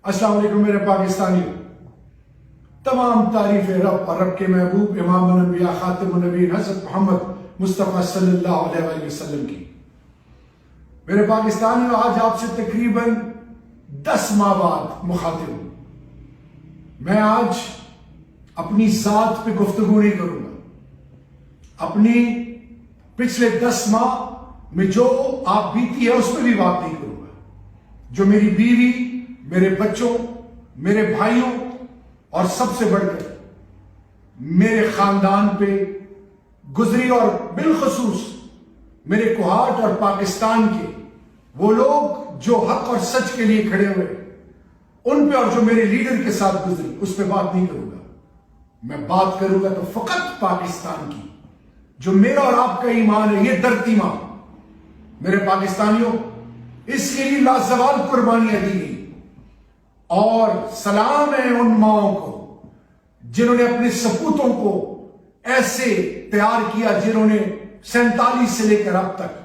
السلام علیکم میرے پاکستانیوں، تمام تعریف رب اور رب کے محبوب امام الانبیاء خاتم النبیین حضرت محمد مصطفیٰ صلی اللہ علیہ وآلہ وسلم کی۔ میرے پاکستانیوں، آج آپ سے تقریباً 10 ماہ بعد مخاطب ہوں۔ میں آج اپنی ذات پہ گفتگو نہیں کروں گا، اپنی پچھلے 10 ماہ میں جو آپ بیتی ہے اس پہ بھی بات نہیں کروں گا، جو میری بیوی، میرے بچوں، میرے بھائیوں اور سب سے بڑھ کر میرے خاندان پہ گزری، اور بالخصوص میرے کوہاٹ اور پاکستان کے وہ لوگ جو حق اور سچ کے لیے کھڑے ہوئے ان پہ، اور جو میرے لیڈر کے ساتھ گزری اس پہ بات نہیں کروں گا۔ میں بات کروں گا تو فقط پاکستان کی، جو میرا اور آپ کا ایمان ہے، یہ دھرتی ماں۔ میرے پاکستانیوں، اس کے لیے لازوال قربانیاں دی گئی، اور سلام ہے ان ماؤں کو جنہوں نے اپنے سپوتوں کو ایسے تیار کیا، جنہوں نے 47 سے لے کر اب تک،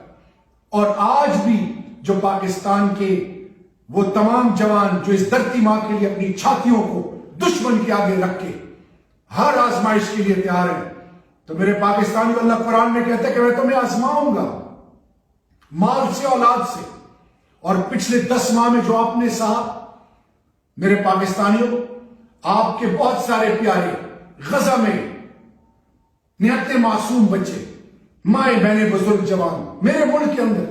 اور آج بھی جو پاکستان کے وہ تمام جوان جو اس دھرتی ماں کے لیے اپنی چھاتیوں کو دشمن کے آگے رکھ کے ہر آزمائش کے لیے تیار ہے۔ تو میرے پاکستانیوں، اللہ قرآن میں کہتا ہے کہ میں تمہیں آزماؤں گا مال سے، اولاد سے، اور پچھلے 10 ماہ میں جو آپ نے سہا، میرے پاکستانیوں، آپ کے بہت سارے پیارے غزہ میں نہایت معصوم بچے، مائیں بہنیں، بزرگ، جوان، میرے ملک کے اندر،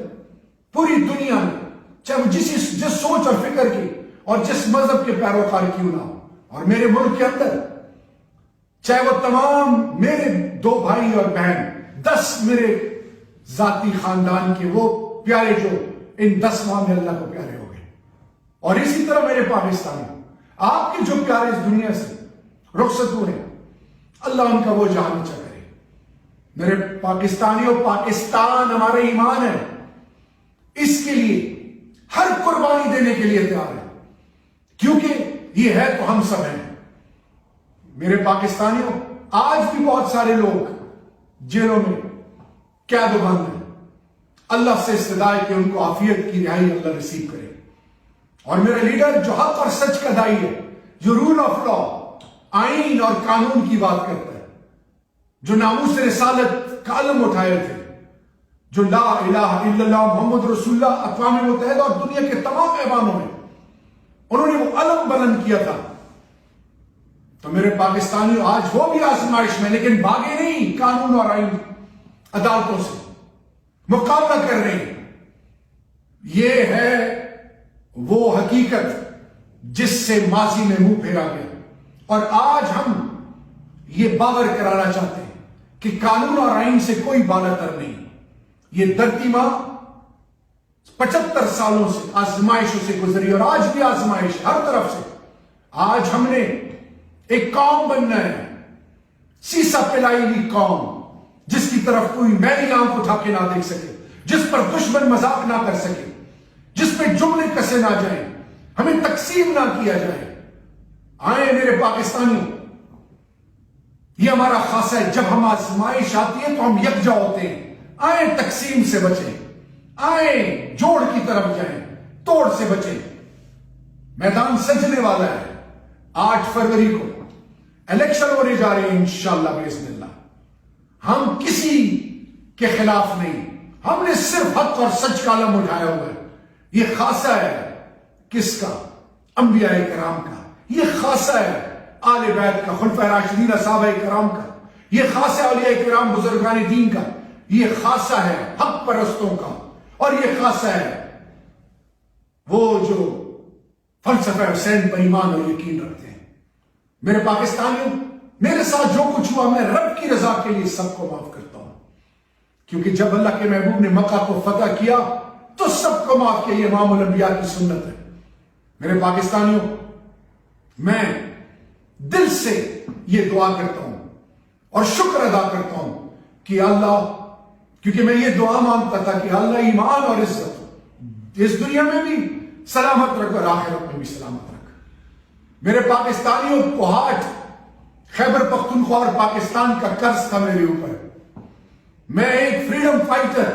پوری دنیا میں، چاہے وہ جس سوچ اور فکر کی اور جس مذہب کے پیروکار کیوں نہ ہو، اور میرے ملک کے اندر چاہے وہ تمام میرے 2 بھائی اور بہن، 10 میرے ذاتی خاندان کے وہ پیارے جو ان 10 ماہ میں اللہ کو پیارے ہو گئے، اور اسی طرح میرے پاکستانی آپ کے جو پیارے اس دنیا سے رخصت ہوئے، اللہ ان کا وہ جہاں اچھا کرے۔ میرے پاکستانیوں، پاکستان ہمارا ایمان ہے، اس کے لیے ہر قربانی دینے کے لیے تیار ہے، کیونکہ یہ ہے تو ہم سب ہیں۔ میرے پاکستانیوں، آج بھی بہت سارے لوگ جیلوں میں قید و بند ہیں، اللہ سے استدعا ہے کہ ان کو عافیت کی رہائی اللہ نصیب کرے، اور میرا لیڈر جو حق اور سچ کا دائی ہے، جو رول آف لا، آئین اور قانون کی بات کرتا ہے، جو ناموس رسالت کا علم اٹھائے تھے، جو لا الہ الا اللہ محمد رسول اللہ اقوام متحدہ اور دنیا کے تمام ایوانوں میں انہوں نے وہ علم بلند کیا تھا۔ تو میرے پاکستانیوں، آج وہ بھی آزمائش میں، لیکن بھاگے نہیں قانون اور آئین عدالتوں سے، مقابلہ کر رہے ہیں۔ یہ ہے وہ حقیقت جس سے ماضی میں منہ پھیرا گیا، اور آج ہم یہ باور کرانا چاہتے ہیں کہ قانون اور آئین سے کوئی بالا تر نہیں۔ یہ دھرتی ماں 75 سالوں سے آزمائشوں سے گزری، اور آج بھی آزمائش ہر طرف سے۔ آج ہم نے ایک قوم بننا ہے، سیسا پلائی ہوئی قوم، جس کی طرف کوئی میلی آنکھ اٹھا کے نہ دیکھ سکے، جس پر دشمن مذاق نہ کر سکے، جس پہ جملے کسے نہ جائیں، ہمیں تقسیم نہ کیا جائے۔ آئیں میرے پاکستانی، یہ ہمارا خاصہ ہے، جب ہم آزمائش آتی ہے تو ہم یکجا ہوتے ہیں۔ آئیں تقسیم سے بچیں، آئیں جوڑ کی طرف جائیں، توڑ سے بچیں۔ میدان سجنے والا ہے، 8 فروری کو الیکشن ہونے جا رہے ہیں انشاءاللہ باذن اللہ۔ ہم کسی کے خلاف نہیں، ہم نے صرف حق اور سچ کا علم اٹھایا ہوا ہے۔ یہ خاصہ ہے کس کا؟ انبیاء کرام کا۔ یہ خاصہ ہے آل بیت کا، خلفائے راشدین صحابہ کرام کا۔ یہ خاصہ ہے اولیاء کرام بزرگان دین کا۔ یہ خاصہ ہے حق پرستوں کا، اور یہ خاصہ ہے وہ جو فلسفہ حسین پر ایمان اور یقین رکھتے ہیں۔ میرے پاکستانیوں، میرے ساتھ جو کچھ ہوا، میں رب کی رضا کے لیے سب کو معاف کرتا ہوں، کیونکہ جب اللہ کے محبوب نے مکہ کو فتح کیا تو سب کو معاف کیا۔ یہ امام الانبیاء کی سنت ہے۔ میرے پاکستانیوں، میں دل سے یہ دعا کرتا ہوں اور شکر ادا کرتا ہوں کہ اللہ، کیونکہ میں یہ دعا مانگتا تھا کہ اللہ ایمان اور عزت اس دنیا میں بھی سلامت رکھ اور آخرت میں بھی سلامت رکھ۔ میرے پاکستانیوں، کوہاٹ، خیبر پختونخوا اور پاکستان کا قرض تھا میرے اوپر۔ میں ایک فریڈم فائٹر،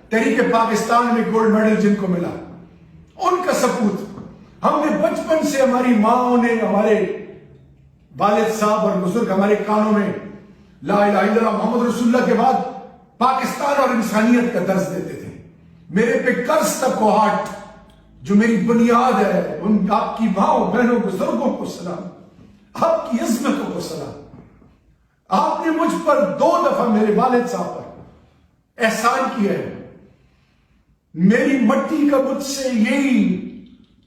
تحریک پاکستان میں گولڈ میڈل جن کو ملا، ان کا سپوت ہم نے بچپن سے ہماری ماں نے ہمارے والد صاحب اور بزرگ ہمارے کانوں میں لا الہ الا اللہ محمد رسول اللہ کے بعد پاکستان اور انسانیت کا درس دیتے تھے. میرے پہ قرض تک کو ہاٹ جو میری بنیاد ہے، ان آپ کی ماں بہنوں بزرگوں کو سلام، آپ کی عظمتوں کو سلام. آپ نے مجھ پر 2 دفعہ میرے والد صاحب پر احسان کیا ہے. میری مٹی کا مجھ سے یہی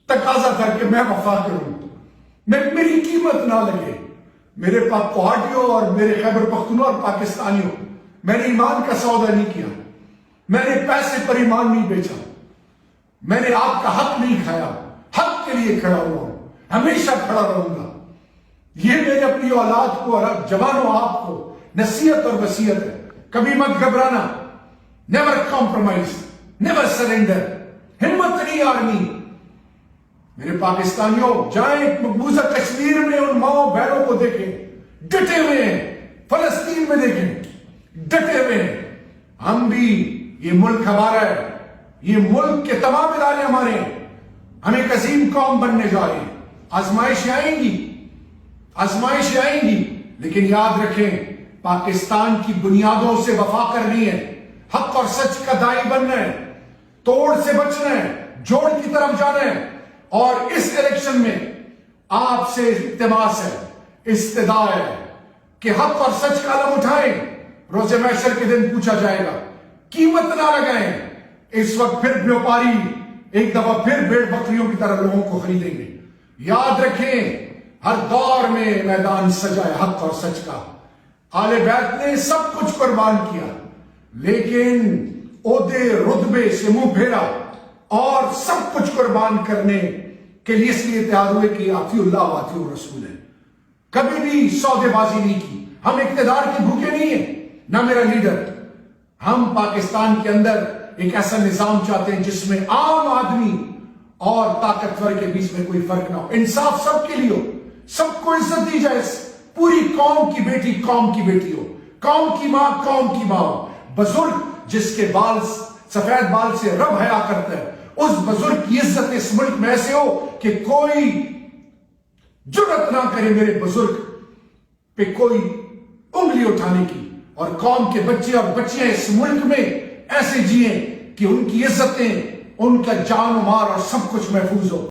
تقاضا تھا کہ میں وفا کروں، میری قیمت نہ لگے. میرے پاک کوہاٹیوں اور میرے خیبر پختونخوا اور پاکستانیوں، میں نے ایمان کا سودا نہیں کیا، میں نے پیسے پر ایمان نہیں بیچا، میں نے آپ کا حق نہیں کھایا، حق کے لیے کھڑا ہوا ہوں، ہمیشہ کھڑا رہوں گا. یہ میرے اپنی اولاد کو اور جوانوں آپ کو نصیحت اور وصیت ہے. کبھی مت گھبرانا، نیور کمپرومائز، نیور سرنڈر. ہمت نہیں آرمی. میرے پاکستانیوں، جائیں مقبوضہ کشمیر میں ان ماؤں بہنوں کو دیکھیں، ڈٹے ہوئے ہیں. فلسطین میں دیکھیں، ڈٹے ہوئے ہیں. ہم بھی، یہ ملک ہمارا ہے، یہ ملک کے تمام ادارے ہمارے ہیں. ہم ایک عظیم قوم بننے جا رہے ہیں. آزمائشیں آئیں گی، آزمائشیں آئیں گی، لیکن یاد رکھیں پاکستان کی بنیادوں سے وفا کرنی ہے، حق اور سچ کا دائی بننا ہے، توڑ سے بچنا ہے، جوڑ کی طرف جانا ہے. اور اس الیکشن میں آپ سے التماس ہے، استدعا ہے کہ حق اور سچ کا علم اٹھائیں. روز محشر کے دن پوچھا جائے گا. قیمت نہ لگائیں. اس وقت پھر بیوپاری ایک دفعہ پھر بھیڑ بکریوں کی طرح لوگوں کو خریدیں گے. یاد رکھیں ہر دور میں میدان سجا ہے حق اور سچ کا. آل بیت نے سب کچھ قربان کیا، لیکن عہدے رتبے سے منہ پھیرا اور سب کچھ قربان کرنے کے لیے اس لیے تیار ہوئے کہ اطیعوا اللہ واطیعوا الرسول ہے. کبھی بھی سودے بازی نہیں کی. ہم اقتدار کے بھوکے نہیں ہیں، نہ میرا لیڈر. ہم پاکستان کے اندر ایک ایسا نظام چاہتے ہیں جس میں عام آدمی اور طاقتور کے بیچ میں کوئی فرق نہ ہو، انصاف سب کے لیے ہو، سب کو عزت دی جائے. پوری قوم کی بیٹی قوم کی بیٹی ہو، قوم کی ماں قوم کی ماں ہو. بزرگ جس کے بال سفید بال سے رب حیا کرتا ہے، اس بزرگ کی عزت اس ملک میں ایسے ہو کہ کوئی جرت نہ کرے میرے بزرگ پہ کوئی انگلی اٹھانے کی. اور قوم کے بچے اور بچیاں اس ملک میں ایسے جئیں کہ ان کی عزتیں، ان کا جان و مال اور سب کچھ محفوظ ہو.